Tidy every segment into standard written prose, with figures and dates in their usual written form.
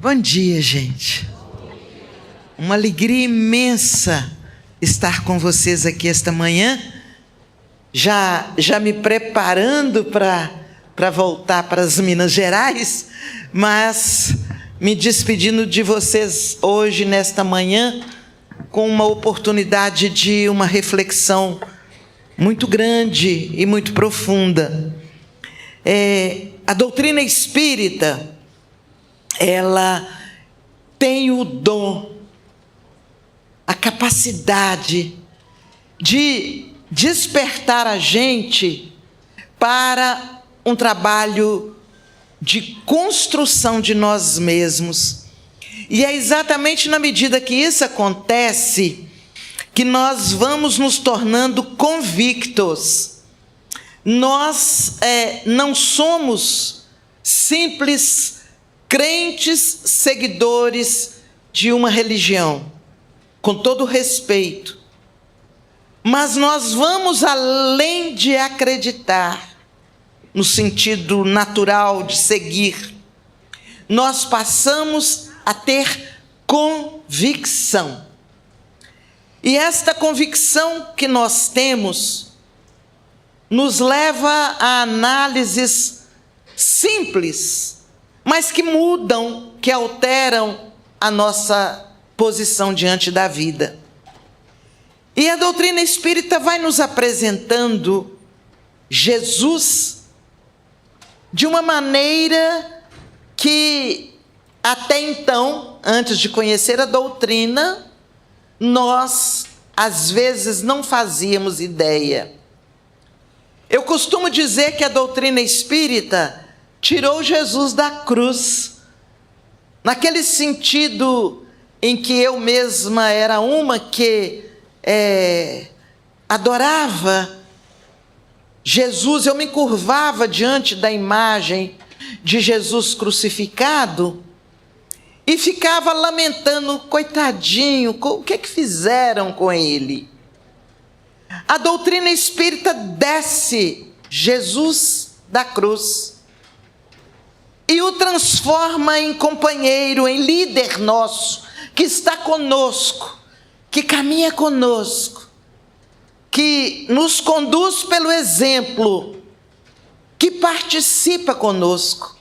Bom dia, gente. Uma alegria imensa estar com vocês aqui esta manhã, já me preparando para voltar para as Minas Gerais, mas me despedindo de vocês hoje, nesta manhã, com uma oportunidade de uma reflexão muito grande e muito profunda. A doutrina espírita, ela tem o dom, a capacidade de despertar a gente para um trabalho de construção de nós mesmos. E é exatamente na medida que isso acontece que nós vamos nos tornando convictos. Nós não somos simples crentes seguidores de uma religião, com todo respeito, mas nós vamos além de acreditar, no sentido natural de seguir, nós passamos a ter convicção. E esta convicção que nós temos nos leva a análises simples, mas que mudam, que alteram a nossa posição diante da vida. E a doutrina espírita vai nos apresentando Jesus de uma maneira que até então, antes de conhecer a doutrina, nós às vezes não fazíamos ideia. Eu costumo dizer que a doutrina espírita tirou Jesus da cruz, naquele sentido em que eu mesma era uma que adorava Jesus, eu me curvava diante da imagem de Jesus crucificado e ficava lamentando, coitadinho, o que fizeram com ele? A doutrina espírita desce Jesus da cruz e o transforma em companheiro, em líder nosso, que está conosco, que caminha conosco, que nos conduz pelo exemplo, que participa conosco.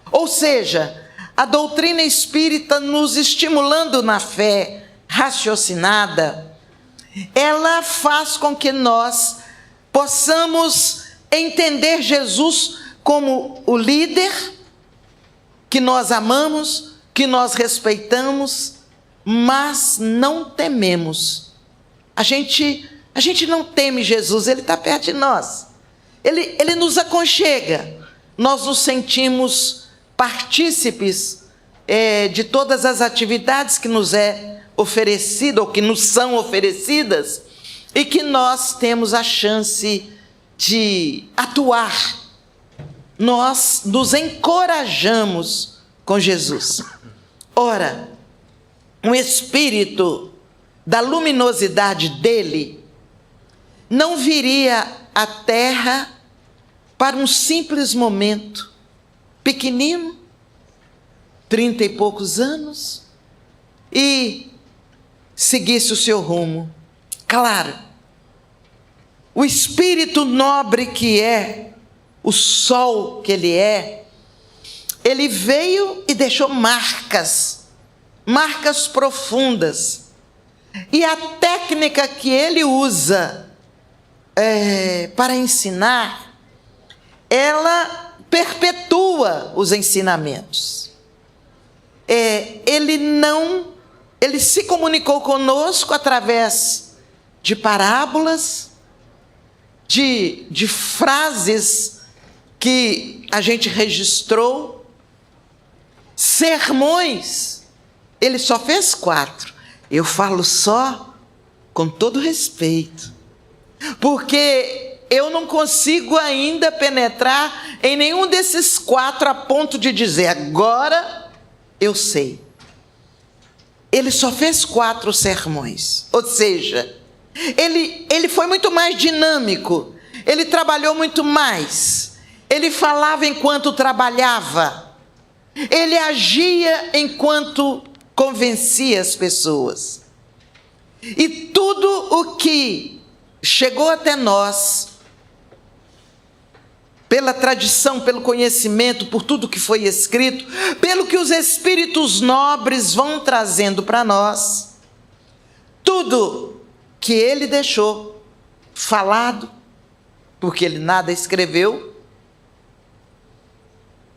Ou seja, a doutrina espírita nos estimulando na fé raciocinada, ela faz com que nós possamos entender Jesus como o líder que nós amamos, que nós respeitamos, mas não tememos. A gente não teme Jesus, Ele está perto de nós. Ele nos aconchega. Nós nos sentimos partícipes de todas as atividades que nos é oferecida, ou que nos são oferecidas, e que nós temos a chance de atuar. Nós nos encorajamos com Jesus. Ora, um espírito da luminosidade dele não viria à terra para um simples momento, pequenino, 30 e poucos anos, e seguisse o seu rumo. Claro, o espírito nobre que é, o sol que ele é, ele veio e deixou marcas profundas. E a técnica que ele usa para ensinar, ela perpetua os ensinamentos. Ele se comunicou conosco através de parábolas, de frases que a gente registrou, sermões. Ele só fez 4. Eu falo só com todo respeito, porque eu não consigo ainda penetrar em nenhum desses 4 a ponto de dizer, agora eu sei. Ele só fez 4 sermões, ou seja, ele foi muito mais dinâmico, ele trabalhou muito mais, ele falava enquanto trabalhava, Ele agia enquanto convencia as pessoas. E tudo o que chegou até nós, pela tradição, pelo conhecimento, por tudo que foi escrito, pelo que os espíritos nobres vão trazendo para nós, tudo que ele deixou falado, porque ele nada escreveu,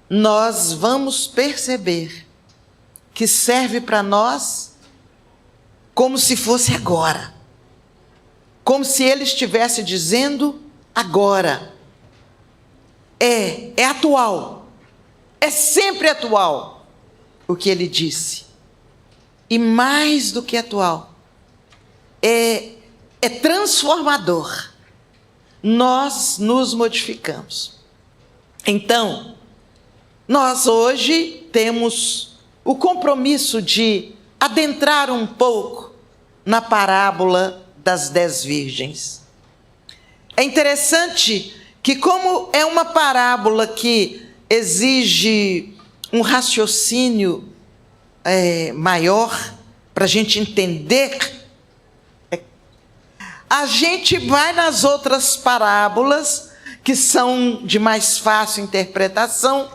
nós vamos perceber que serve para nós como se fosse agora, como se ele estivesse dizendo agora. É atual, é sempre atual o que ele disse. E mais do que atual, é transformador. Nós nos modificamos. Então, nós hoje temos o compromisso de adentrar um pouco na parábola das 10 virgens. É interessante que, como é uma parábola que exige um raciocínio maior para a gente entender, a gente vai nas outras parábolas que são de mais fácil interpretação,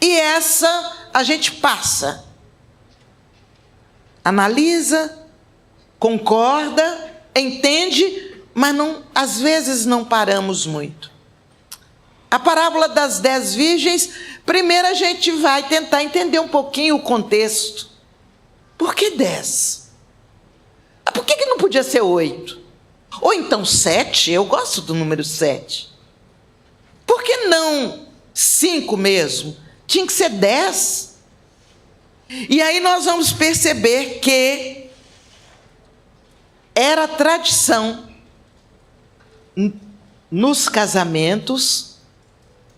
e essa a gente passa, analisa, concorda, entende, mas não, às vezes não paramos muito. A parábola das 10 virgens, primeiro a gente vai tentar entender um pouquinho o contexto. Por que 10? Por que não podia ser 8? Ou então 7? Eu gosto do número 7. Por que não 5 mesmo? Tinha que ser 10. E aí nós vamos perceber que era tradição nos casamentos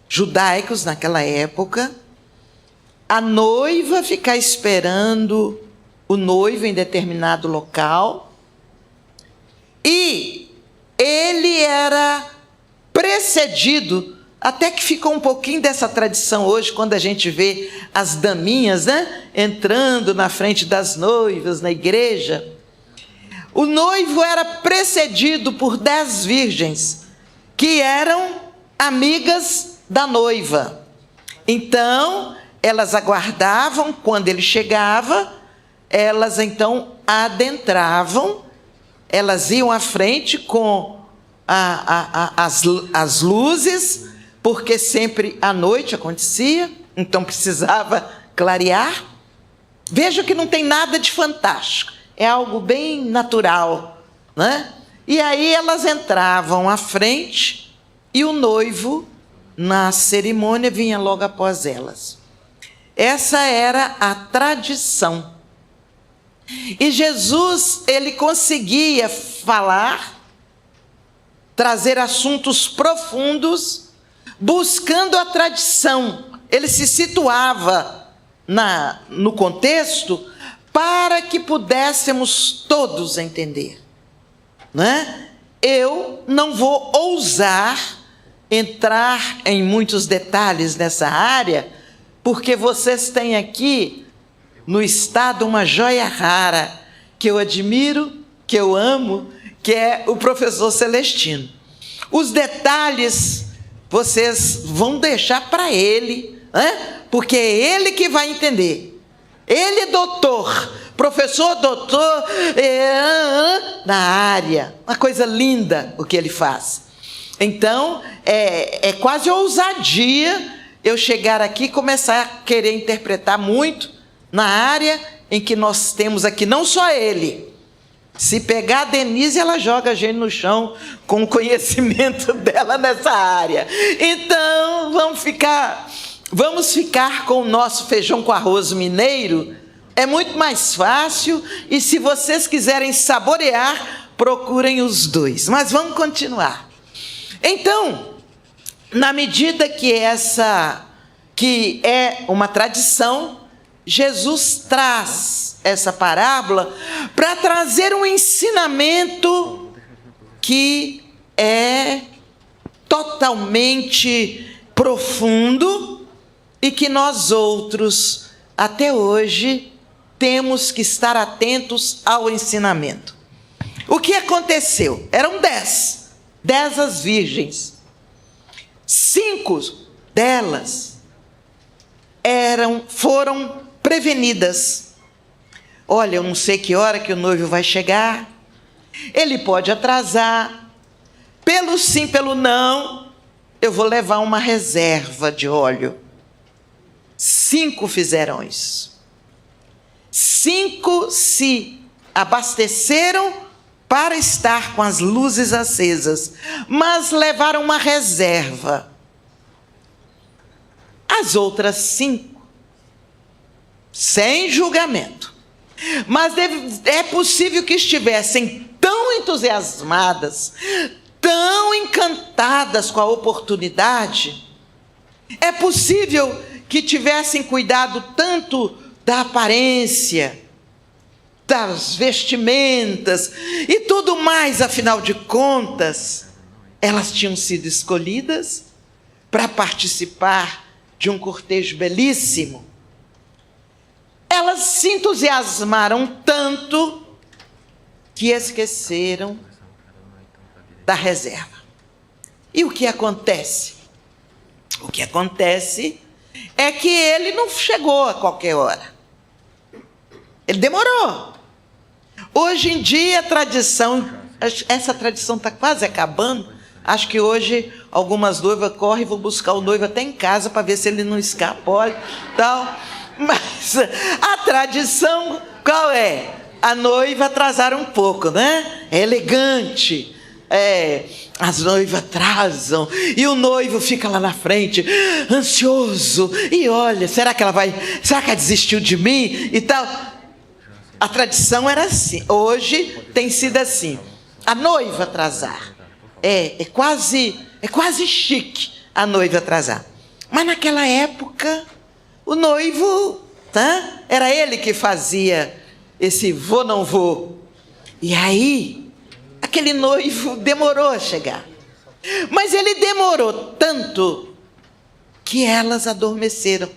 judaicos naquela época, a noiva ficar esperando o noivo em determinado local, e ele era precedido, até que ficou um pouquinho dessa tradição hoje, quando a gente vê as daminhas, entrando na frente das noivas na igreja. O noivo era precedido por 10 virgens, que eram amigas da noiva. Então, elas aguardavam, quando ele chegava, elas então adentravam, elas iam à frente com as luzes, porque sempre à noite acontecia, então precisava clarear. Veja que não tem nada de fantástico, é algo bem natural, né? E aí elas entravam à frente, e o noivo, na cerimônia, vinha logo após elas. Essa era a tradição. E Jesus, ele conseguia falar, trazer assuntos profundos, buscando a tradição. Ele se situava no contexto para que pudéssemos todos entender, né? Eu não vou ousar entrar em muitos detalhes nessa área, porque vocês têm aqui no estado uma joia rara, que eu admiro, que eu amo, que é o professor Celestino. Os detalhes vocês vão deixar para ele, né? Porque é ele que vai entender. Ele é doutor, professor doutor na área. Uma coisa linda o que ele faz. Então, é quase ousadia eu chegar aqui e começar a querer interpretar muito na área em que nós temos aqui, não só ele. Se pegar a Denise, ela joga a gente no chão com o conhecimento dela nessa área. Então, vamos ficar com o nosso feijão com arroz mineiro. É muito mais fácil, e se vocês quiserem saborear, procurem os dois. Mas vamos continuar. Então, na medida que que é uma tradição, Jesus traz essa parábola para trazer um ensinamento que é totalmente profundo e que nós outros, até hoje, temos que estar atentos ao ensinamento. O que aconteceu? Eram 10 as virgens. 5 delas foram prevenidas. Olha, eu não sei que hora que o noivo vai chegar, ele pode atrasar, pelo sim, pelo não, eu vou levar uma reserva de óleo. 5 fizeram isso. 5 se abasteceram para estar com as luzes acesas, mas levaram uma reserva. As outras 5, sem julgamento, mas é possível que estivessem tão entusiasmadas, tão encantadas com a oportunidade, é possível que tivessem cuidado tanto da aparência, das vestimentas e tudo mais, afinal de contas, elas tinham sido escolhidas para participar de um cortejo belíssimo. Elas se entusiasmaram tanto que esqueceram da reserva. E o que acontece? O que acontece é que ele não chegou a qualquer hora. Ele demorou. Hoje em dia a tradição, essa tradição está quase acabando. Acho que hoje algumas noivas correm e vão buscar o noivo até em casa para ver se ele não escapa, tal. Mas a tradição qual é? A noiva atrasar um pouco, né? É elegante. As noivas atrasam e o noivo fica lá na frente, ansioso. E olha, será que ela desistiu de mim e tal? A tradição era assim. Hoje tem sido assim. A noiva atrasar. É quase chique a noiva atrasar. Mas naquela época, o noivo, tá? Era ele que fazia esse vou, não vou. E aí, aquele noivo demorou a chegar. Mas ele demorou tanto que elas adormeceram.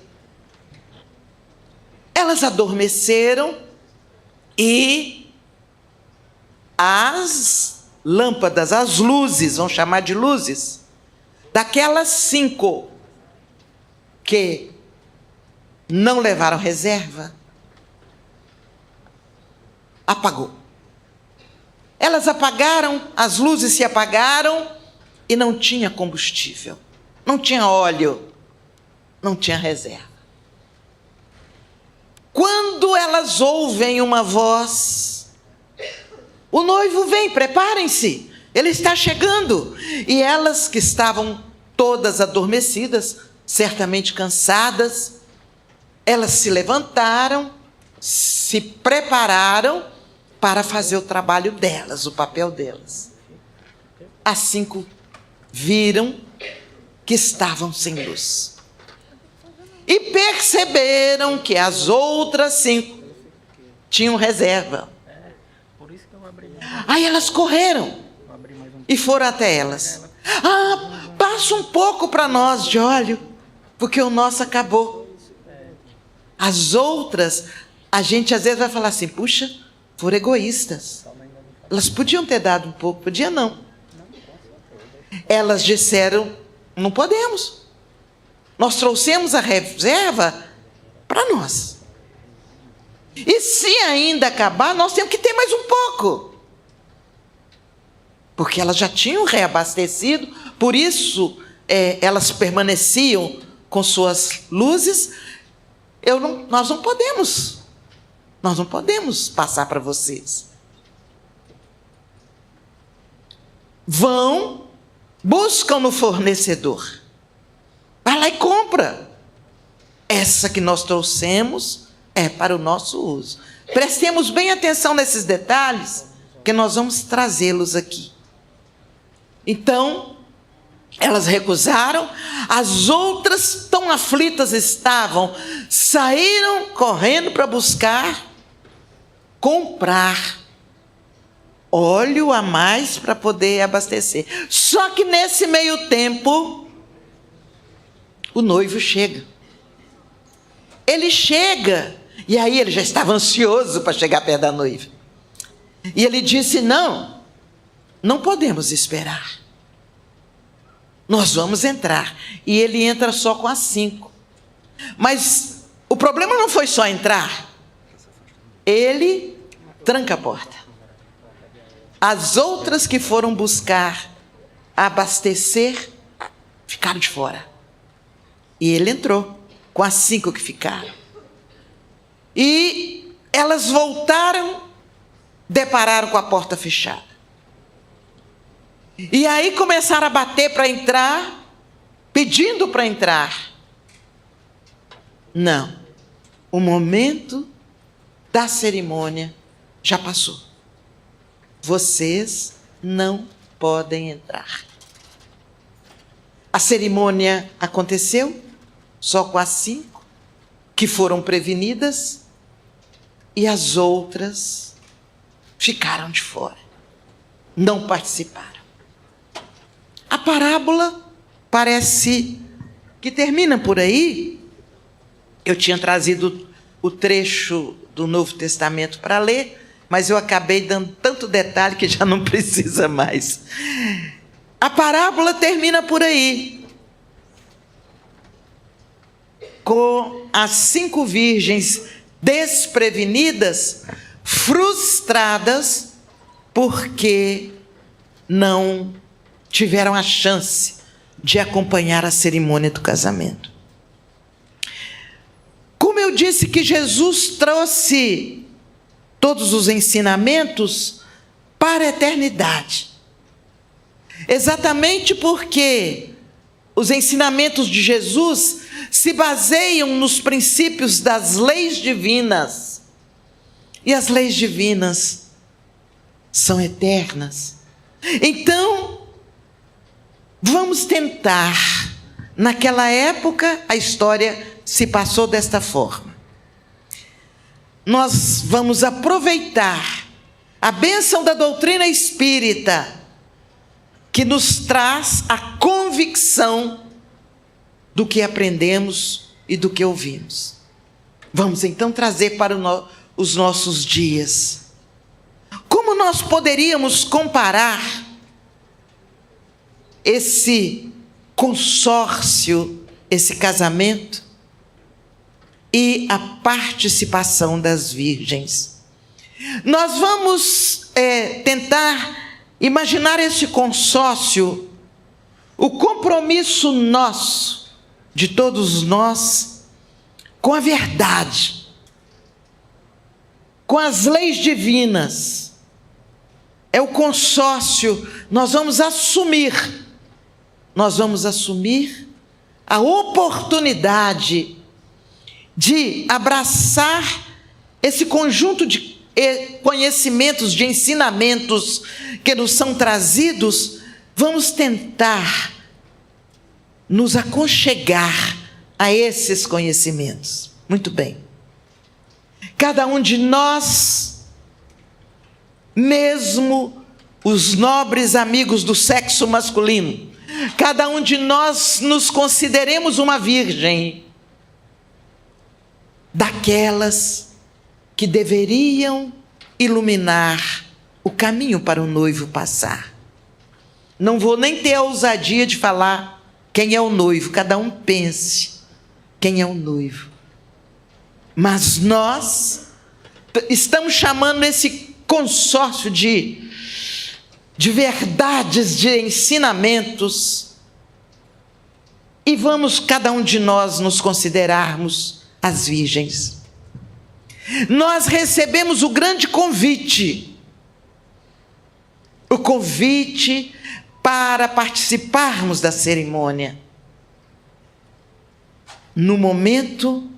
Elas adormeceram e as lâmpadas, as luzes, vamos chamar de luzes, daquelas 5 que não levaram reserva, apagou. Elas apagaram, as luzes se apagaram e não tinha combustível, não tinha óleo, não tinha reserva. Quando elas ouvem uma voz, o noivo vem, preparem-se, ele está chegando. E elas que estavam todas adormecidas, certamente cansadas, elas se levantaram, se prepararam para fazer o trabalho delas, o papel delas. As 5 viram que estavam sem luz. E perceberam que as outras 5 tinham reserva. Aí elas correram e foram até elas. Passa um pouco para nós de óleo, porque o nosso acabou. As outras, a gente às vezes vai falar assim, puxa, foram egoístas. Elas podiam ter dado um pouco, podia não. Elas disseram, não podemos. Nós trouxemos a reserva para nós. E se ainda acabar, nós temos que ter mais um pouco. Porque elas já tinham reabastecido, por isso elas permaneciam com suas luzes. Nós não podemos passar para vocês. Vão, buscam no fornecedor. Vai lá e compra. Essa que nós trouxemos é para o nosso uso. Prestemos bem atenção nesses detalhes, que nós vamos trazê-los aqui. Então, elas recusaram, as outras tão aflitas estavam, saíram correndo para comprar óleo a mais para poder abastecer. Só que nesse meio tempo, o noivo chega. ele chega, e aí ele já estava ansioso para chegar perto da noiva. E ele disse: não podemos esperar. Nós vamos entrar. E ele entra só com as 5. Mas o problema não foi só entrar. Ele tranca a porta. As outras que foram buscar abastecer ficaram de fora. E ele entrou com as 5 que ficaram. E elas voltaram, depararam com a porta fechada. E aí começaram a bater para entrar, pedindo para entrar. Não, o momento da cerimônia já passou. Vocês não podem entrar. A cerimônia aconteceu só com as 5 que foram prevenidas, e as outras ficaram de fora, não participaram. A parábola parece que termina por aí. Eu tinha trazido o trecho do Novo Testamento para ler, mas eu acabei dando tanto detalhe que já não precisa mais. A parábola termina por aí, com as 5 virgens desprevenidas, frustradas, porque não tiveram a chance de acompanhar a cerimônia do casamento. Como eu disse que Jesus trouxe todos os ensinamentos para a eternidade, exatamente porque os ensinamentos de Jesus se baseiam nos princípios das leis divinas, e as leis divinas são eternas. Então, vamos tentar. Naquela época, a história se passou desta forma. Nós vamos aproveitar a bênção da doutrina espírita, que nos traz a convicção do que aprendemos e do que ouvimos. Vamos então trazer para os nossos dias. Como nós poderíamos comparar esse consórcio, esse casamento, e a participação das virgens? Nós vamos tentar imaginar esse consórcio, o compromisso nosso, de todos nós, com a verdade, com as leis divinas. É o consórcio. Nós vamos assumir a oportunidade de abraçar esse conjunto de conhecimentos, de ensinamentos que nos são trazidos. Vamos tentar nos aconchegar a esses conhecimentos. Muito bem. Cada um de nós, mesmo os nobres amigos do sexo masculino, cada um de nós nos consideremos uma virgem, daquelas que deveriam iluminar o caminho para o noivo passar. Não vou nem ter a ousadia de falar quem é o noivo, cada um pense quem é o noivo. Mas nós estamos chamando esse consórcio de verdades, de ensinamentos, e vamos cada um de nós nos considerarmos as virgens. Nós recebemos o grande convite, o convite para participarmos da cerimônia. No momento,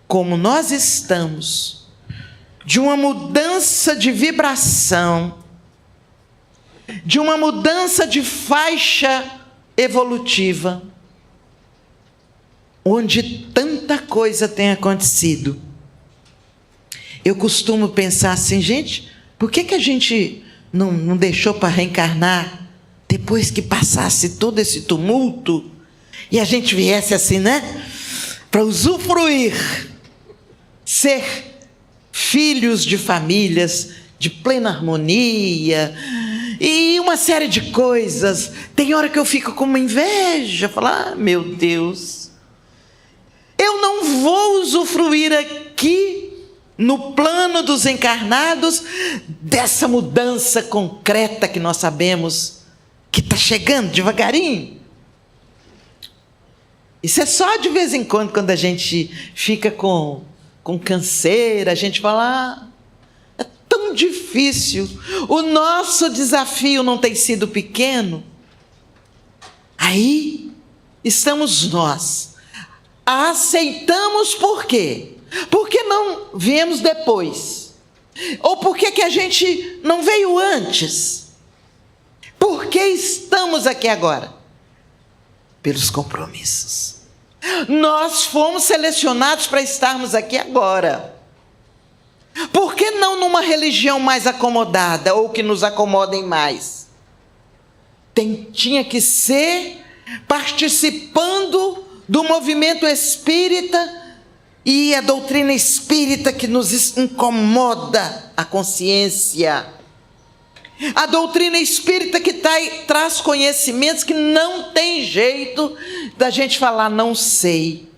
como nós estamos, de uma mudança de vibração, de uma mudança de faixa evolutiva, onde tanta coisa tem acontecido. Eu costumo pensar assim, gente, por que a gente não deixou para reencarnar depois que passasse todo esse tumulto e a gente viesse assim, né? para usufruir, ser filhos de famílias de plena harmonia e uma série de coisas. Tem hora que eu fico com uma inveja, falar: meu Deus, eu não vou usufruir aqui no plano dos encarnados dessa mudança concreta que nós sabemos que está chegando devagarinho. Isso é só de vez em quando a gente fica com canseira, a gente fala: é tão difícil, o nosso desafio não tem sido pequeno. Aí estamos nós, aceitamos. Por quê? Porque não viemos depois? Ou por que a gente não veio antes? Por que estamos aqui agora? Pelos compromissos. Nós fomos selecionados para estarmos aqui agora. Por que não numa religião mais acomodada, ou que nos acomodem mais? Tinha que ser participando do movimento espírita, e a doutrina espírita que nos incomoda a consciência. A doutrina espírita que traz conhecimentos que não tem jeito da gente falar: não sei.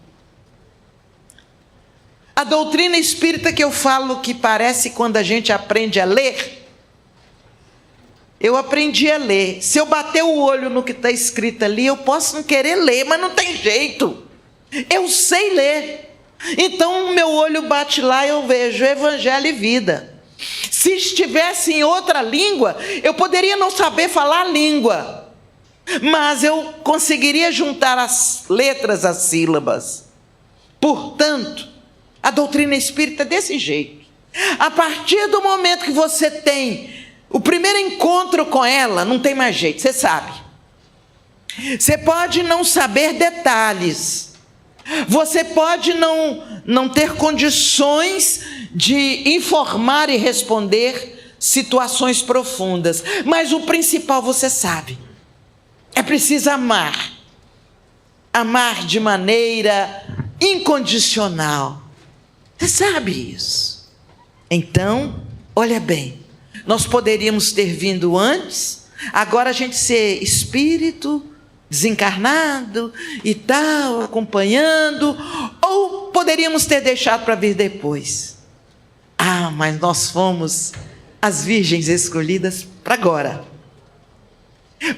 A doutrina espírita que eu falo que parece quando a gente aprende a ler. Eu aprendi a ler. Se eu bater o olho no que está escrito ali, eu posso não querer ler, mas não tem jeito. Eu sei ler. Então o meu olho bate lá e eu vejo Evangelho e Vida. Se estivesse em outra língua, eu poderia não saber falar a língua, mas eu conseguiria juntar as letras, as sílabas. Portanto, a doutrina espírita é desse jeito. A partir do momento que você tem o primeiro encontro com ela, não tem mais jeito, você sabe. Você pode não saber detalhes, você pode não ter condições de informar e responder situações profundas, mas o principal você sabe. É preciso amar. Amar de maneira incondicional. Você sabe isso. Então, olha bem, nós poderíamos ter vindo antes, agora a gente ser espírito desencarnado e tal, acompanhando, ou poderíamos ter deixado para vir depois. Mas nós fomos as virgens escolhidas para agora,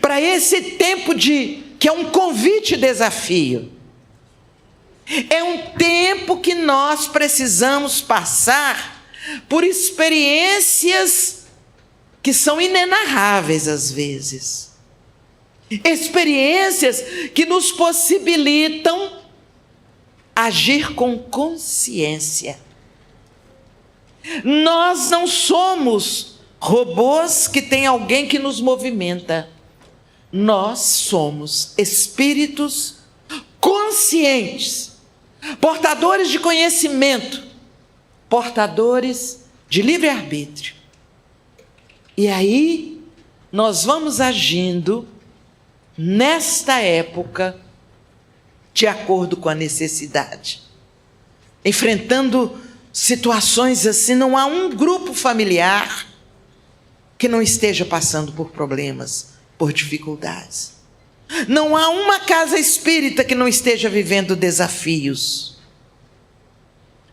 para esse tempo que é um convite e desafio. É um tempo que nós precisamos passar por experiências que são inenarráveis às vezes. Experiências que nos possibilitam agir com consciência. Nós não somos robôs que tem alguém que nos movimenta. Nós somos espíritos conscientes, portadores de conhecimento, portadores de livre-arbítrio. E aí nós vamos agindo nesta época de acordo com a necessidade, enfrentando situações assim. Não há um grupo familiar que não esteja passando por problemas, por dificuldades. Não há uma casa espírita que não esteja vivendo desafios.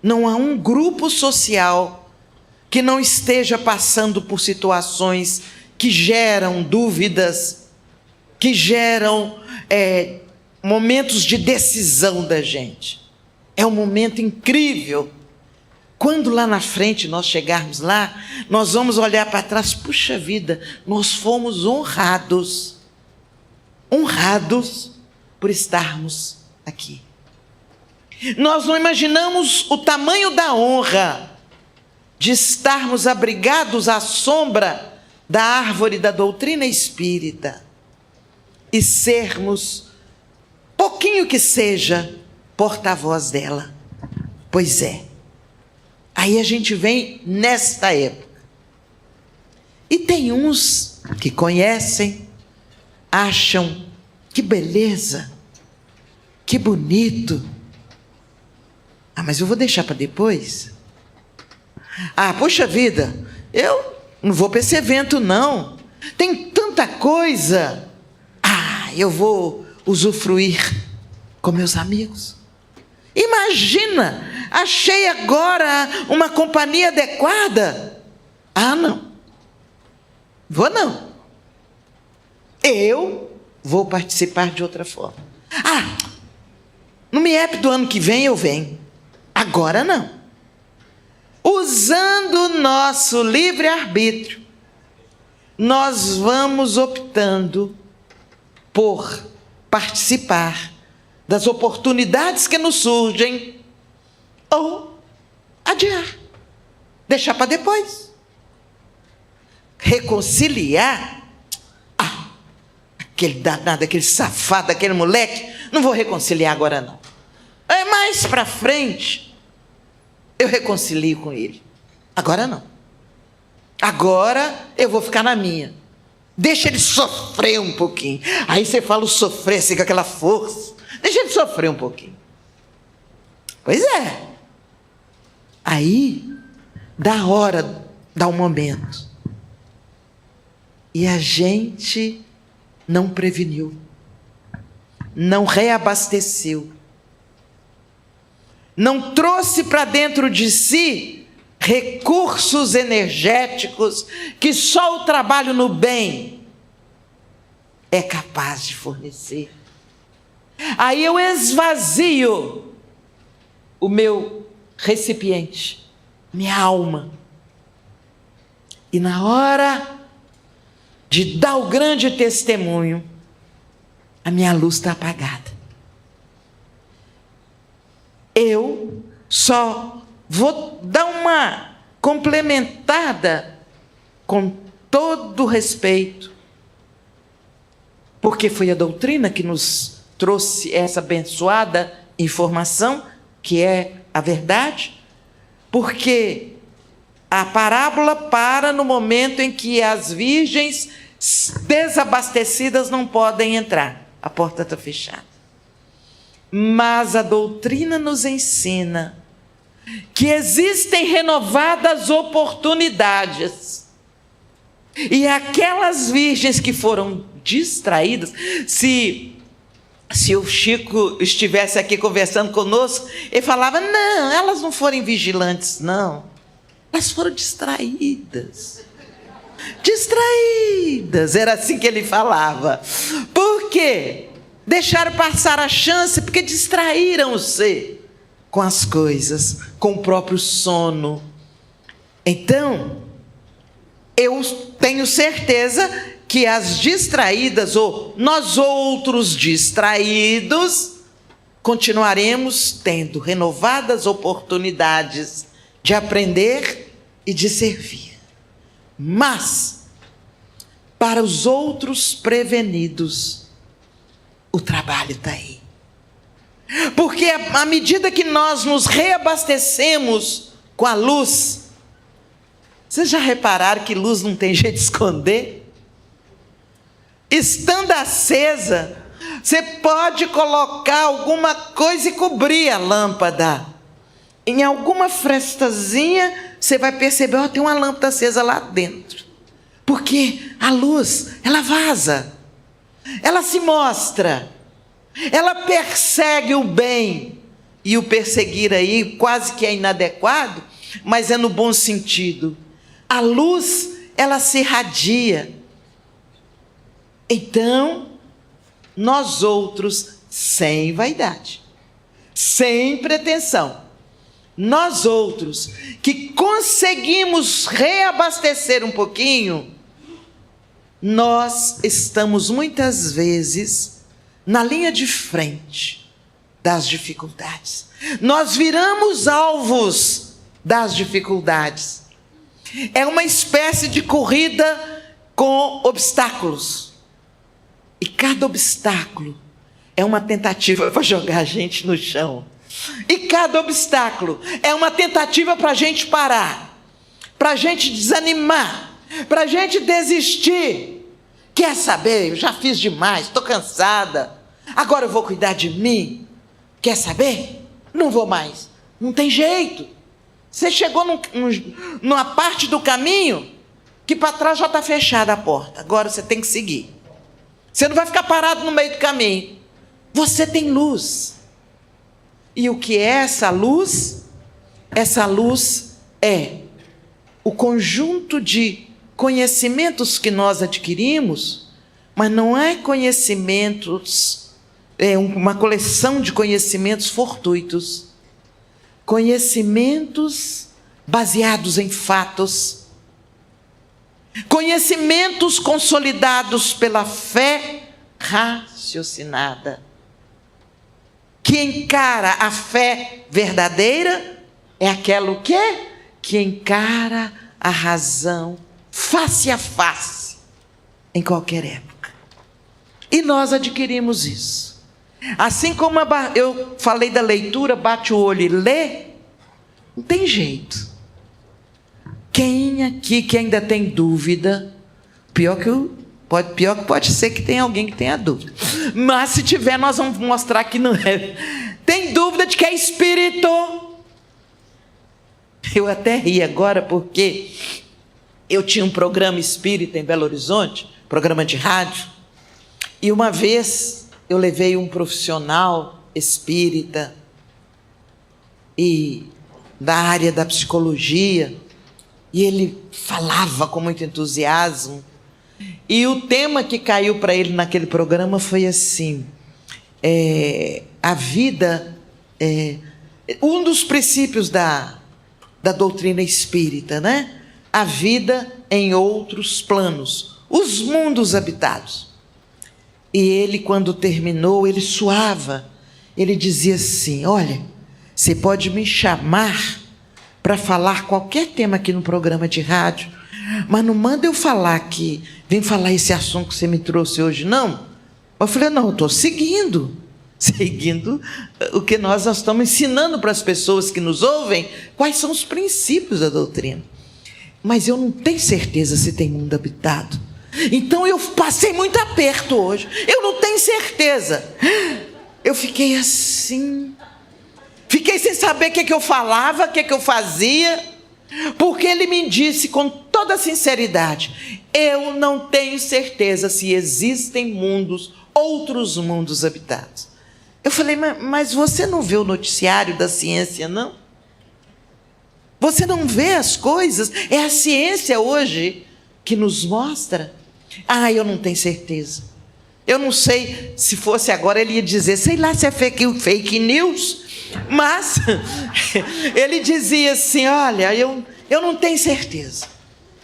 Não há um grupo social que não esteja passando por situações que geram dúvidas, que geram momentos de decisão da gente. É um momento incrível. Quando lá na frente nós chegarmos lá, nós vamos olhar para trás: puxa vida, nós fomos honrados por estarmos aqui. Nós não imaginamos o tamanho da honra de estarmos abrigados à sombra da árvore da doutrina espírita e sermos, pouquinho que seja, porta-voz dela. Pois é. Aí a gente vem nesta época. E tem uns que conhecem, acham que beleza, que bonito, mas eu vou deixar para depois. Poxa vida, eu não vou para esse evento não. Tem tanta coisa. Eu vou usufruir com meus amigos. Imagina, achei agora uma companhia adequada. Não. Vou não. Eu vou participar de outra forma. No MIEP do ano que vem eu venho. Agora não. Usando o nosso livre-arbítrio, nós vamos optando por participar das oportunidades que nos surgem ou adiar, deixar para depois. Reconciliar, aquele danado, aquele safado, aquele moleque, não vou reconciliar agora não. Mais para frente eu reconcilio com ele. Agora não. Agora eu vou ficar na minha. Deixa ele sofrer um pouquinho. Aí você fala o sofrer assim, com aquela força. Deixa ele sofrer um pouquinho. Pois é. Aí, dá hora, dá um momento. E a gente não preveniu. Não reabasteceu. Não trouxe para dentro de si recursos energéticos que só o trabalho no bem é capaz de fornecer. Aí eu esvazio o meu recipiente, minha alma. E na hora de dar o grande testemunho, a minha luz está apagada. Eu só vou dar uma complementada com todo respeito, porque foi a doutrina que nos trouxe essa abençoada informação, que é a verdade, porque a parábola para no momento em que as virgens desabastecidas não podem entrar, a porta está fechada. Mas a doutrina nos ensina que existem renovadas oportunidades. E aquelas virgens que foram distraídas, se o Chico estivesse aqui conversando conosco, ele falava, não, elas não foram vigilantes, não. Elas foram distraídas. Distraídas, era assim que ele falava. Por quê? Deixaram passar a chance porque distraíram-se com as coisas, com o próprio sono. Então, eu tenho certeza que as distraídas, ou nós outros distraídos, continuaremos tendo renovadas oportunidades de aprender e de servir. Mas, para os outros prevenidos, o trabalho está aí. Porque à medida que nós nos reabastecemos com a luz, vocês já repararam que luz não tem jeito de esconder? Estando acesa, você pode colocar alguma coisa e cobrir a lâmpada. Em alguma frestazinha, você vai perceber, tem uma lâmpada acesa lá dentro. Porque a luz, ela vaza. Ela se mostra, ela persegue o bem, e o perseguir aí quase que é inadequado, mas é no bom sentido. A luz, ela se irradia. Então, nós outros, sem vaidade, sem pretensão, nós outros que conseguimos reabastecer um pouquinho, nós estamos muitas vezes na linha de frente das dificuldades. Nós viramos alvos das dificuldades. É uma espécie de corrida com obstáculos. E cada obstáculo é uma tentativa para jogar a gente no chão. E cada obstáculo é uma tentativa para a gente parar, para a gente desanimar, para a gente desistir. Quer saber? Eu já fiz demais, estou cansada. Agora eu vou cuidar de mim. Quer saber? Não vou mais. Não tem jeito. Você chegou numa parte do caminho que para trás já está fechada a porta. Agora você tem que seguir. Você não vai ficar parado no meio do caminho. Você tem luz. E o que é essa luz? Essa luz é o conjunto de conhecimentos que nós adquirimos, mas não é conhecimentos, é uma coleção de conhecimentos fortuitos. Conhecimentos baseados em fatos, conhecimentos consolidados pela fé raciocinada, que encara a fé verdadeira, é aquela o quê? Que encara a razão face a face, em qualquer época. E nós adquirimos isso. Assim como eu falei da leitura, bate o olho e lê, não tem jeito. Quem aqui que ainda tem dúvida, pior que pode ser que tenha alguém que tenha dúvida, mas se tiver, nós vamos mostrar que não é. Tem dúvida de que é espírito? Eu até ri agora porque eu tinha um programa espírita em Belo Horizonte, programa de rádio, e uma vez eu levei um profissional espírita e da área da psicologia, e ele falava com muito entusiasmo, e o tema que caiu para ele naquele programa foi assim, a vida, um dos princípios da doutrina espírita, né? A vida em outros planos, os mundos habitados. E ele, quando terminou, ele suava, ele dizia assim: olha, você pode me chamar para falar qualquer tema aqui no programa de rádio, mas não manda eu falar que vem falar esse assunto que você me trouxe hoje, não. Eu falei: não, eu estou seguindo o que nós estamos ensinando para as pessoas que nos ouvem, quais são os princípios da doutrina. Mas eu não tenho certeza se tem mundo habitado. Então eu passei muito aperto hoje. Eu não tenho certeza. Eu fiquei assim. Fiquei sem saber o que eu falava, o que eu fazia. Porque ele me disse com toda sinceridade: eu não tenho certeza se existem outros mundos habitados. Eu falei: mas você não vê o noticiário da ciência, não? Você não vê as coisas? É a ciência hoje que nos mostra. Eu não tenho certeza. Eu não sei, se fosse agora ele ia dizer, sei lá se é fake news, mas ele dizia assim: olha, eu não tenho certeza.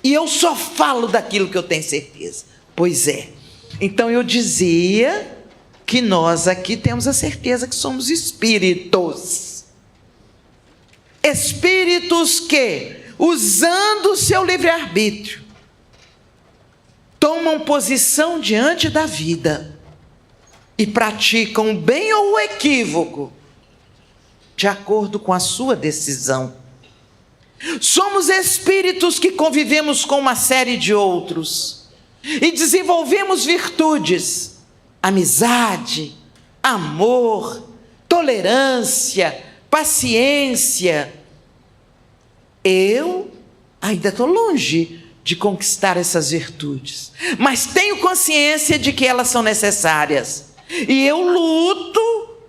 E eu só falo daquilo que eu tenho certeza. Pois é. Então eu dizia que nós aqui temos a certeza que somos espíritos. Espíritos que, usando o seu livre-arbítrio, tomam posição diante da vida e praticam o bem ou o equívoco de acordo com a sua decisão. Somos espíritos que convivemos com uma série de outros e desenvolvemos virtudes, amizade, amor, tolerância, paciência. Eu ainda estou longe de conquistar essas virtudes, mas tenho consciência de que elas são necessárias, e eu luto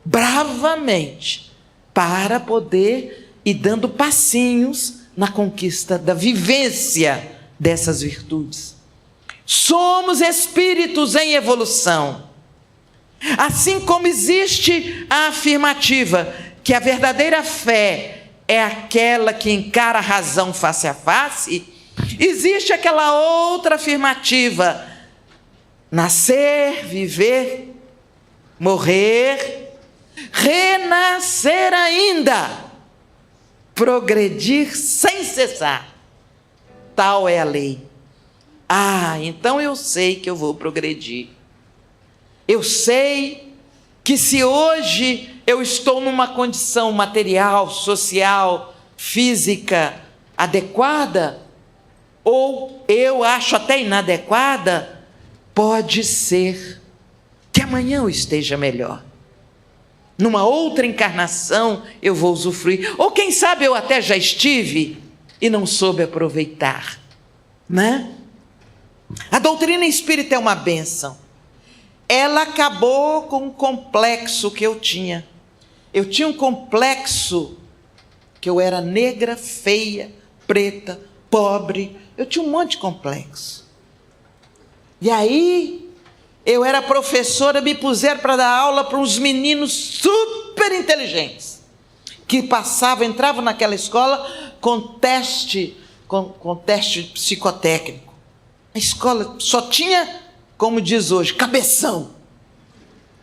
bravamente para poder ir dando passinhos na conquista da vivência dessas virtudes. Somos espíritos em evolução. Assim como existe a afirmativa que a verdadeira fé é aquela que encara a razão face a face, existe aquela outra afirmativa: nascer, viver, morrer, renascer ainda, progredir sem cessar. Tal é a lei. Então eu sei que eu vou progredir. Eu sei que se hoje eu estou numa condição material, social, física adequada, ou eu acho até inadequada, pode ser que amanhã eu esteja melhor. numa outra encarnação eu vou usufruir. Ou quem sabe eu até já estive e não soube aproveitar, né? A doutrina espírita é uma bênção. Ela acabou com um complexo que eu tinha. Eu tinha um complexo que eu era negra, feia, preta, pobre. Eu tinha um monte de complexo. E aí, eu era professora, me puseram para dar aula para uns meninos super inteligentes, que entravam naquela escola com teste psicotécnico. A escola só tinha, como diz hoje, cabeção.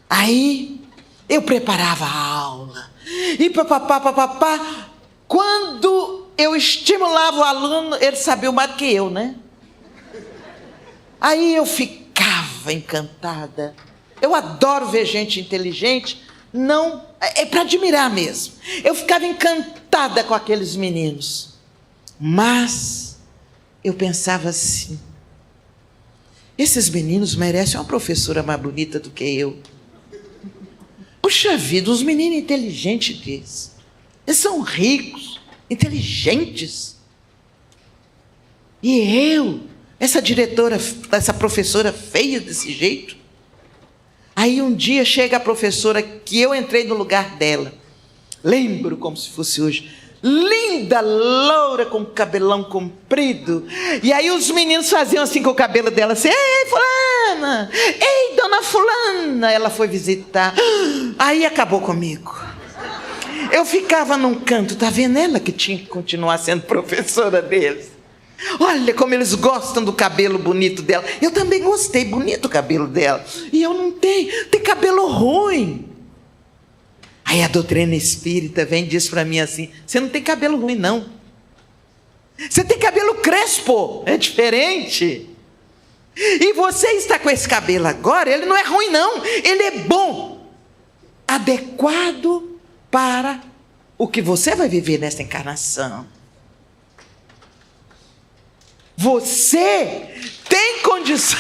Aí, eu preparava a aula. E papapá. Quando eu estimulava o aluno, ele sabia mais do que eu, né? Aí eu ficava encantada. Eu adoro ver gente inteligente, não, é para admirar mesmo. Eu ficava encantada com aqueles meninos. Mas eu pensava assim: esses meninos merecem uma professora mais bonita do que eu. Puxa vida, os meninos inteligentes desses. Eles são ricos, inteligentes. E eu, essa diretora, essa professora feia desse jeito. Aí um dia chega a professora que eu entrei no lugar dela. Lembro como se fosse hoje. Linda, loura, com cabelão comprido. E aí os meninos faziam assim com o cabelo dela, assim: ei, fulana, ei, dona fulana. Ela foi visitar. Aí acabou comigo. Eu ficava num canto, tá vendo? Ela que tinha que continuar sendo professora deles. Olha como eles gostam do cabelo bonito dela. Eu também gostei, bonito o cabelo dela. E eu não tenho, tem cabelo ruim. Aí a doutrina espírita vem e diz para mim assim: você não tem cabelo ruim, não. Você tem cabelo crespo, é diferente. E você está com esse cabelo agora, ele não é ruim, não. Ele é bom, adequado para o que você vai viver nessa encarnação. Você tem condição.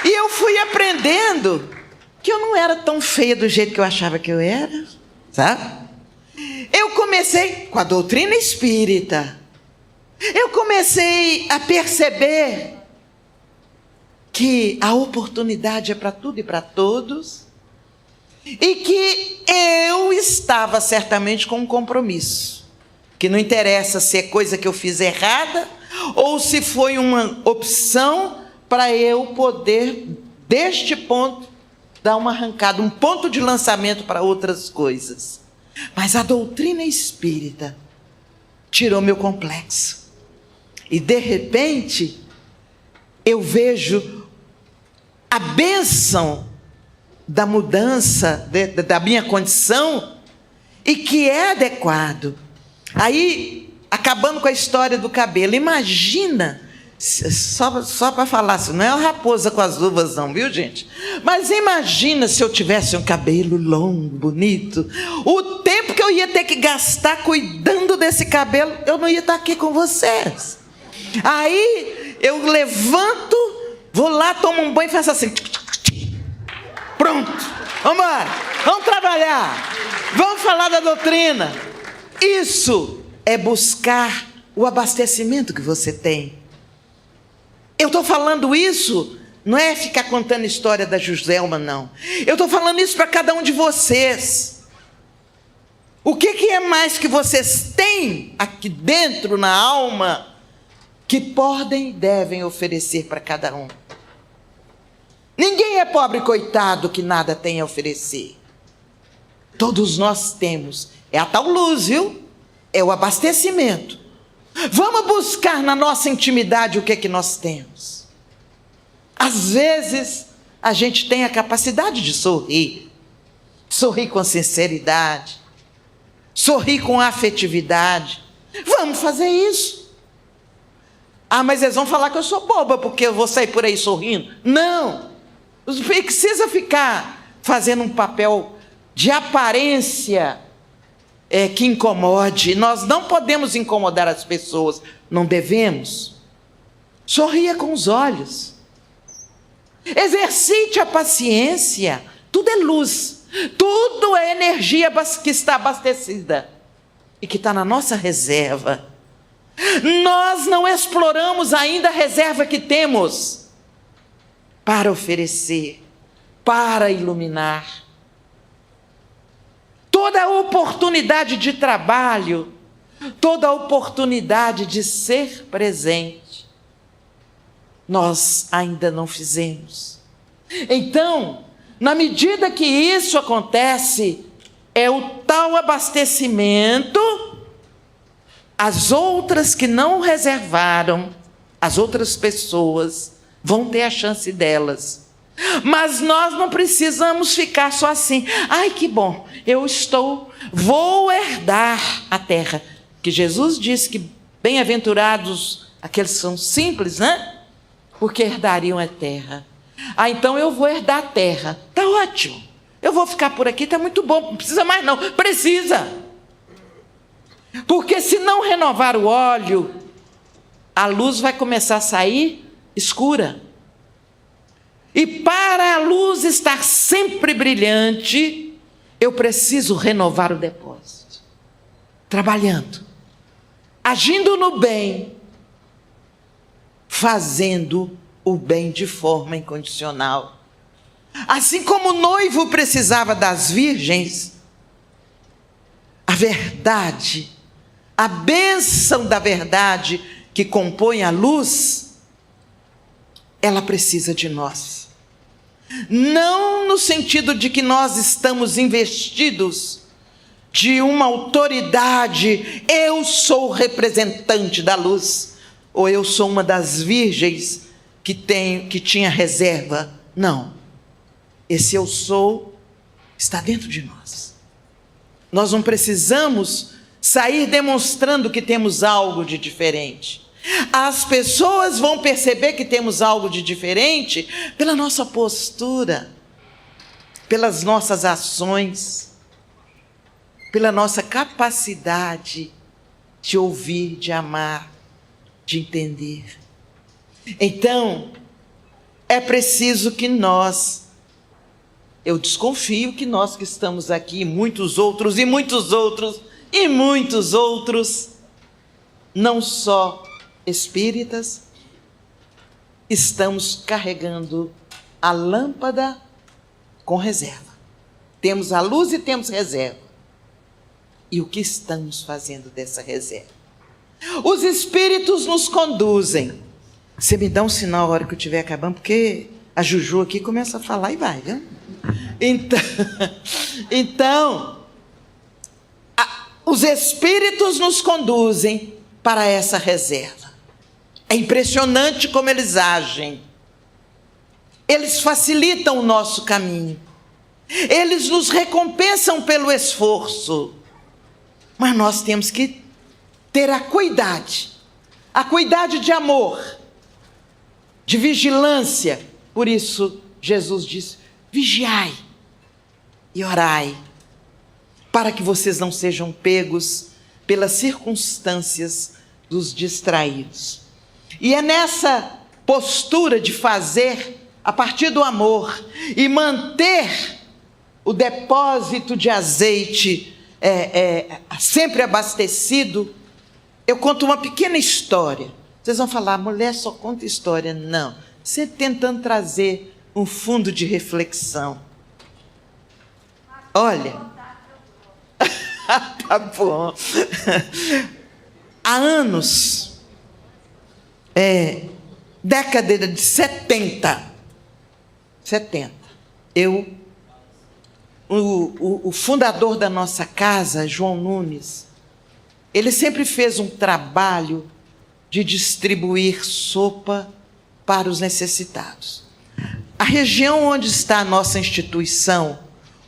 E eu fui aprendendo que eu não era tão feia do jeito que eu achava que eu era, sabe? Eu comecei com a doutrina espírita. Eu comecei a perceber que a oportunidade é para tudo e para todos, e que eu estava certamente com um compromisso, que não interessa se é coisa que eu fiz errada, ou se foi uma opção para eu poder, deste ponto, dar uma arrancada, um ponto de lançamento para outras coisas. Mas a doutrina espírita tirou meu complexo. E de repente, eu vejo a bênção da mudança da minha condição, e que é adequado. Aí, acabando com a história do cabelo, imagina, só para falar assim, não é a raposa com as uvas não, viu, gente? Mas imagina se eu tivesse um cabelo longo, bonito, o tempo que eu ia ter que gastar cuidando desse cabelo, eu não ia estar aqui com vocês. Aí, eu levanto, vou lá, tomo um banho e faço assim. Pronto, vamos embora, vamos trabalhar, vamos falar da doutrina. Isso é buscar o abastecimento que você tem. Eu estou falando isso, não é ficar contando história da Joselma, não. Eu estou falando isso para cada um de vocês. O que é mais que vocês têm aqui dentro, na alma, que podem e devem oferecer para cada um? Ninguém é pobre coitado que nada tem a oferecer. Todos nós temos. É a tal luz, viu? É o abastecimento. Vamos buscar na nossa intimidade o que é que nós temos. Às vezes, a gente tem a capacidade de sorrir. Sorrir com sinceridade. Sorrir com afetividade. Vamos fazer isso. Ah, mas eles vão falar que eu sou boba, porque eu vou sair por aí sorrindo. Não. Não precisa ficar fazendo um papel de aparência que incomode. Nós não podemos incomodar as pessoas, não devemos. Sorria com os olhos. Exercite a paciência. Tudo é luz, tudo é energia que está abastecida e que está na nossa reserva. Nós não exploramos ainda a reserva que temos para oferecer, para iluminar. Toda oportunidade de trabalho, toda oportunidade de ser presente, nós ainda não fizemos. Então, na medida que isso acontece, é o tal abastecimento, as outras que não reservaram, as outras pessoas vão ter a chance delas. Mas nós não precisamos ficar só assim. Ai, que bom, vou herdar a terra. Que Jesus disse que bem-aventurados aqueles que são simples, né? Porque herdariam a terra. Ah, então eu vou herdar a terra. Está ótimo. Eu vou ficar por aqui, está muito bom. Não precisa mais não. Precisa. Porque se não renovar o óleo, a luz vai começar a sair escura. E para a luz estar sempre brilhante, eu preciso renovar o depósito. Trabalhando. Agindo no bem. Fazendo o bem de forma incondicional. Assim como o noivo precisava das virgens, a verdade, a bênção da verdade que compõe a luz, ela precisa de nós. Não no sentido de que nós estamos investidos de uma autoridade, eu sou o representante da luz, ou eu sou uma das virgens que tinha reserva. Não. Esse eu sou está dentro de nós. Nós não precisamos sair demonstrando que temos algo de diferente. As pessoas vão perceber que temos algo de diferente pela nossa postura, pelas nossas ações, pela nossa capacidade de ouvir, de amar, de entender. Então, é preciso que eu desconfio que nós que estamos aqui, muitos outros, não só espíritas, estamos carregando a lâmpada com reserva. Temos a luz e temos reserva. E o que estamos fazendo dessa reserva? Os espíritos nos conduzem. Você me dá um sinal a hora que eu estiver acabando, porque a Juju aqui começa a falar e vai, viu? Então, os espíritos nos conduzem para essa reserva. É impressionante como eles agem. Eles facilitam o nosso caminho. Eles nos recompensam pelo esforço. Mas nós temos que ter a cuidade de amor, de vigilância. Por isso, Jesus disse: vigiai e orai, para que vocês não sejam pegos pelas circunstâncias dos distraídos. E é nessa postura de fazer a partir do amor e manter o depósito de azeite sempre abastecido. Eu conto uma pequena história. Vocês vão falar, mulher só conta história. Não, sempre tentando trazer um fundo de reflexão. Olha, tá bom. Há anos, década de 70, o fundador da nossa casa, João Nunes, ele sempre fez um trabalho de distribuir sopa para os necessitados. A região onde está a nossa instituição,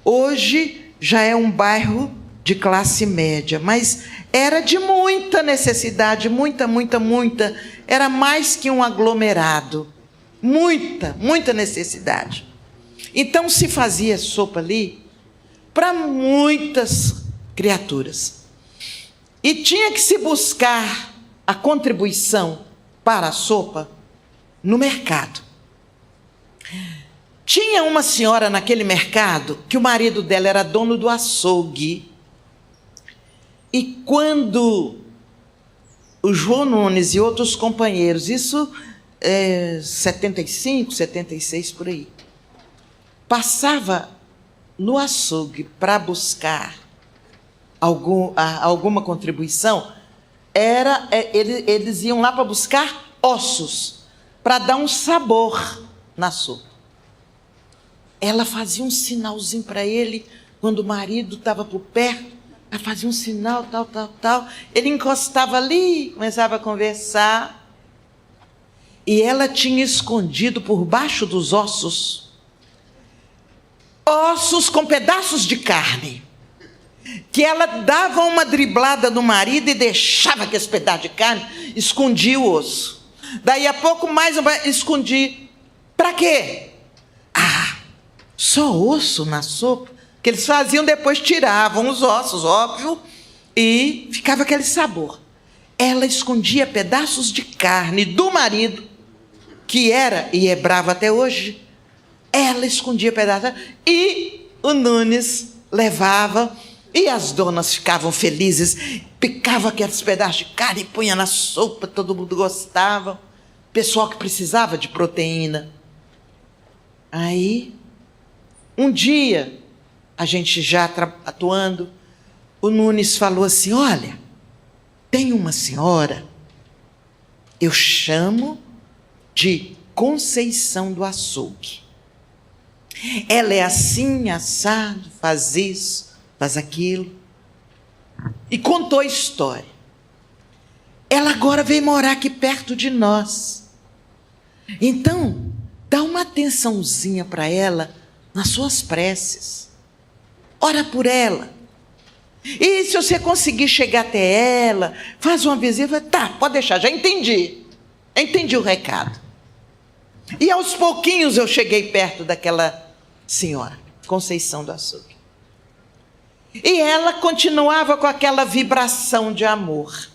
hoje já é um bairro de classe média, mas era de muita necessidade, muita, era mais que um aglomerado, muita necessidade. Então se fazia sopa ali para muitas criaturas. E tinha que se buscar a contribuição para a sopa no mercado. Tinha uma senhora naquele mercado que o marido dela era dono do açougue. E quando o João Nunes e outros companheiros, isso é 75, 76 por aí, passava no açougue para buscar alguma contribuição, eles iam lá para buscar ossos, para dar um sabor na sopa. Ela fazia um sinalzinho para ele, quando o marido estava por perto, ela fazia um sinal, tal. Ele encostava ali, começava a conversar, e ela tinha escondido por baixo dos ossos com pedaços de carne, que ela dava uma driblada no marido e deixava que esse pedaço de carne escondia o osso. Daí a pouco mais escondia. Para quê? Só osso na sopa? Que eles faziam, depois tiravam os ossos, óbvio, e ficava aquele sabor. Ela escondia pedaços de carne do marido, que era e é bravo até hoje. Ela escondia pedaços, e o Nunes levava, e as donas ficavam felizes, picavam aqueles pedaços de carne e punha na sopa, todo mundo gostava. Pessoal que precisava de proteína. Aí, um dia, a gente já atuando, o Nunes falou assim: olha, tem uma senhora, eu chamo de Conceição do Açougue. Ela é assim, assado, faz isso, faz aquilo. E contou a história. Ela agora veio morar aqui perto de nós. Então, dá uma atençãozinha para ela nas suas preces. Ora por ela. E se você conseguir chegar até ela, faz uma visita, tá, pode deixar, já entendi. Entendi o recado. E aos pouquinhos eu cheguei perto daquela senhora, Conceição do Açougue. E ela continuava com aquela vibração de amor.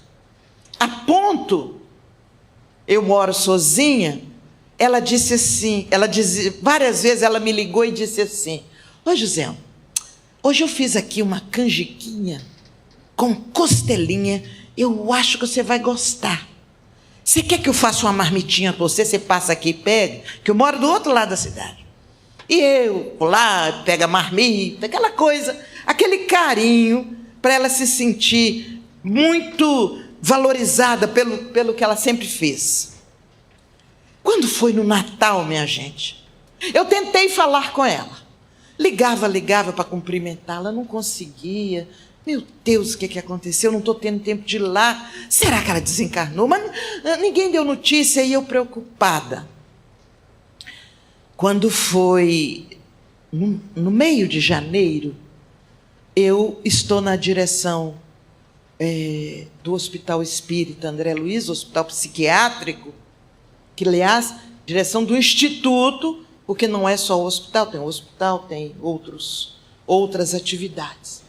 A ponto, eu moro sozinha, ela disse assim, várias vezes ela me ligou e disse assim: ô José, hoje eu fiz aqui uma canjiquinha com costelinha, eu acho que você vai gostar. Você quer que eu faça uma marmitinha para você? Você passa aqui e pega, que eu moro do outro lado da cidade. E eu vou lá, pego a marmita, aquela coisa, aquele carinho, para ela se sentir muito valorizada pelo que ela sempre fez. Quando foi no Natal, minha gente, eu tentei falar com ela. Ligava para cumprimentá-la, não conseguia. Meu Deus, o que aconteceu? Não estou tendo tempo de ir lá. Será que ela desencarnou? Mas ninguém deu notícia e eu preocupada. Quando foi no meio de janeiro, eu estou na direção do Hospital Espírita André Luiz, Hospital Psiquiátrico, que, aliás, direção do Instituto, porque não é só o hospital, tem outras atividades.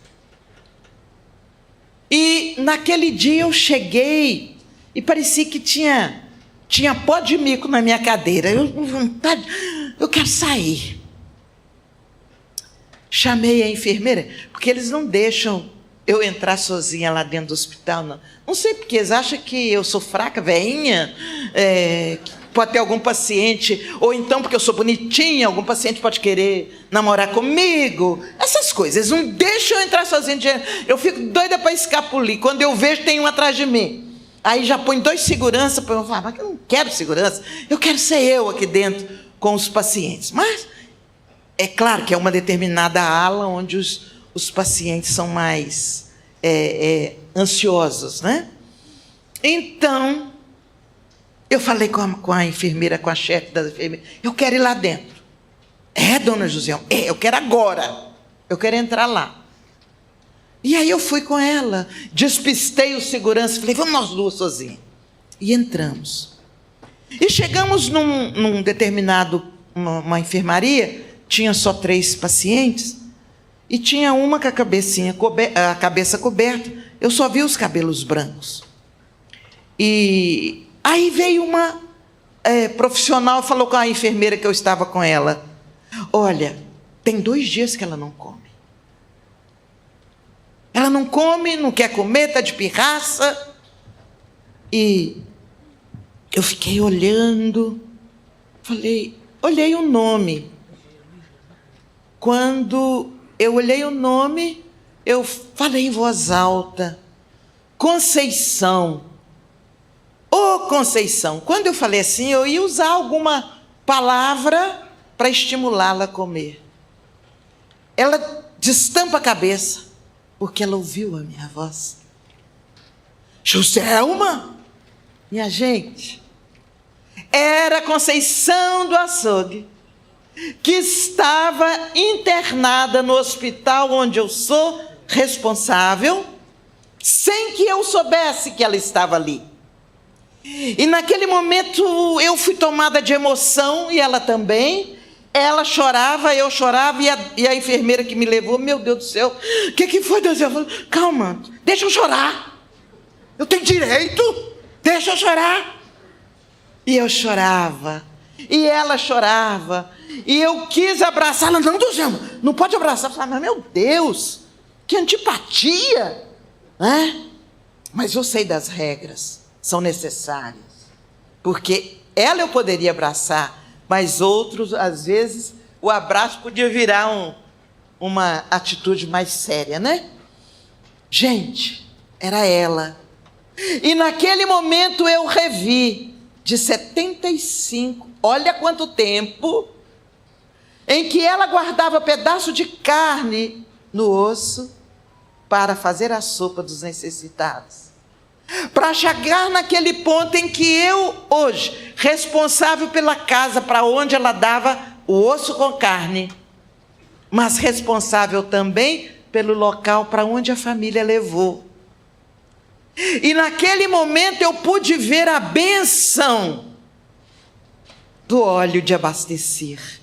E naquele dia eu cheguei e parecia que tinha pó de mico na minha cadeira. Eu quero sair. Chamei a enfermeira, porque eles não deixam eu entrar sozinha lá dentro do hospital, não. Não sei porque eles acham que eu sou fraca, velhinha, pode ter algum paciente, ou então porque eu sou bonitinha, algum paciente pode querer namorar comigo, essas coisas. Eles não deixam eu entrar sozinha. Eu fico doida para escapulir. Quando eu vejo, tem um atrás de mim. Aí já põe 2 seguranças para eu falar: mas eu não quero segurança, eu quero ser eu aqui dentro com os pacientes. Mas é claro que é uma determinada ala onde os pacientes são mais ansiosos, né? Então, eu falei com a enfermeira, com a chefe da enfermeira: eu quero ir lá dentro. Dona José, eu quero agora. Eu quero entrar lá. E aí eu fui com ela, despistei o segurança, falei: vamos nós duas sozinhas. E entramos. E chegamos num determinado, uma enfermaria, tinha só 3 pacientes, e tinha uma com a cabeça coberta, eu só vi os cabelos brancos. E aí veio profissional falou com a enfermeira que eu estava com ela: olha, tem 2 dias que ela não come. Ela não come, não quer comer, está de pirraça. E eu fiquei olhando, olhei o nome. Quando eu olhei o nome, eu falei em voz alta: Conceição. Ô Conceição. Quando eu falei assim, eu ia usar alguma palavra para estimulá-la a comer. Ela destampa a cabeça, porque ela ouviu a minha voz. Joselma, minha gente, era Conceição do Açougue, que estava internada no hospital onde eu sou responsável, sem que eu soubesse que ela estava ali. E naquele momento eu fui tomada de emoção, e ela também. Ela chorava, eu chorava, e a enfermeira que me levou: meu Deus do céu, o que foi, Deus? Eu falei: calma, deixa eu chorar, eu tenho direito, deixa eu chorar. E eu chorava, e ela chorava, e eu quis abraçá-la. Não, Deus, não pode abraçar. Eu falei: mas meu Deus, que antipatia, né? Mas eu sei das regras, são necessárias, porque ela eu poderia abraçar, mas outros, às vezes, o abraço podia virar uma atitude mais séria, né? Gente, era ela. E naquele momento eu revi, de 75, olha quanto tempo, em que ela guardava pedaço de carne no osso para fazer a sopa dos necessitados. Para chegar naquele ponto em que eu, hoje, responsável pela casa para onde ela dava o osso com carne, mas responsável também pelo local para onde a família levou. E naquele momento eu pude ver a bênção do óleo de abastecer.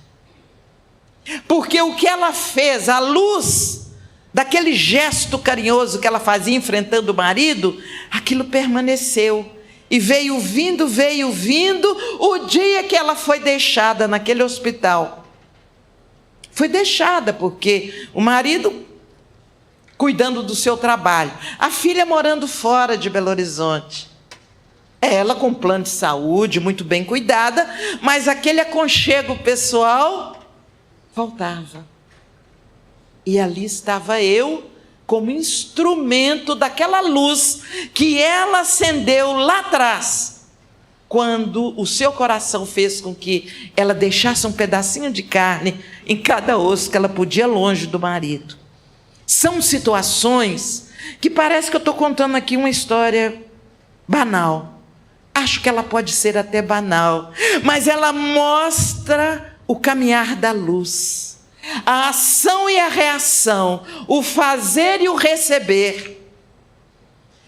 Porque o que ela fez, a luz daquele gesto carinhoso que ela fazia enfrentando o marido, aquilo permaneceu. E veio vindo o dia que ela foi deixada naquele hospital. Foi deixada porque o marido cuidando do seu trabalho, a filha morando fora de Belo Horizonte. Ela com plano de saúde, muito bem cuidada, mas aquele aconchego pessoal faltava. E ali estava eu, como instrumento daquela luz que ela acendeu lá atrás, quando o seu coração fez com que ela deixasse um pedacinho de carne em cada osso que ela podia longe do marido. São situações que parece que eu estou contando aqui uma história banal. Acho que ela pode ser até banal, mas ela mostra o caminhar da luz. A ação e a reação, o fazer e o receber.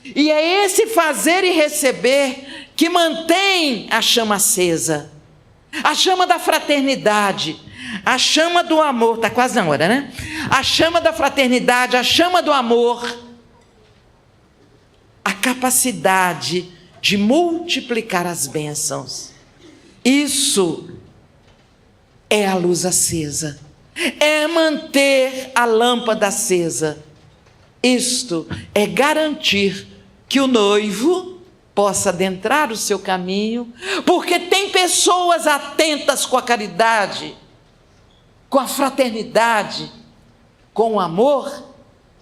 E é esse fazer e receber que mantém a chama acesa, a chama da fraternidade, a chama do amor. Está quase na hora, né? A chama da fraternidade, a chama do amor, a capacidade de multiplicar as bênçãos. Isso é a luz acesa. É manter a lâmpada acesa. Isto é garantir que o noivo possa adentrar o seu caminho, porque tem pessoas atentas com a caridade, com a fraternidade, com o amor.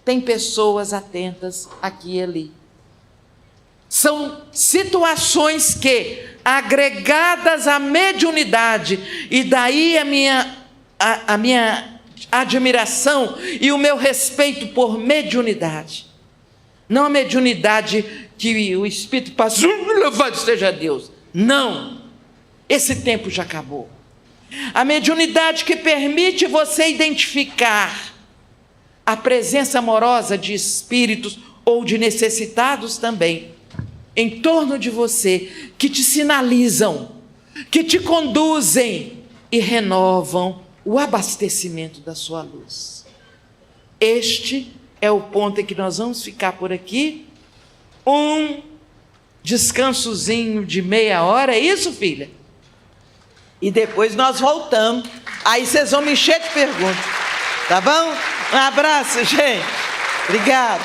Tem pessoas atentas aqui e ali. São situações que, agregadas à mediunidade, e daí a minha admiração e o meu respeito por mediunidade. Não a mediunidade que o Espírito passou, louvado seja Deus. Não, esse tempo já acabou. A mediunidade que permite você identificar a presença amorosa de espíritos ou de necessitados também em torno de você, que te sinalizam, que te conduzem e renovam o abastecimento da sua luz. Este é o ponto em que nós vamos ficar por aqui. Um descansozinho de meia hora, é isso, filha? E depois nós voltamos. Aí vocês vão me encher de perguntas. Tá bom? Um abraço, gente. Obrigado.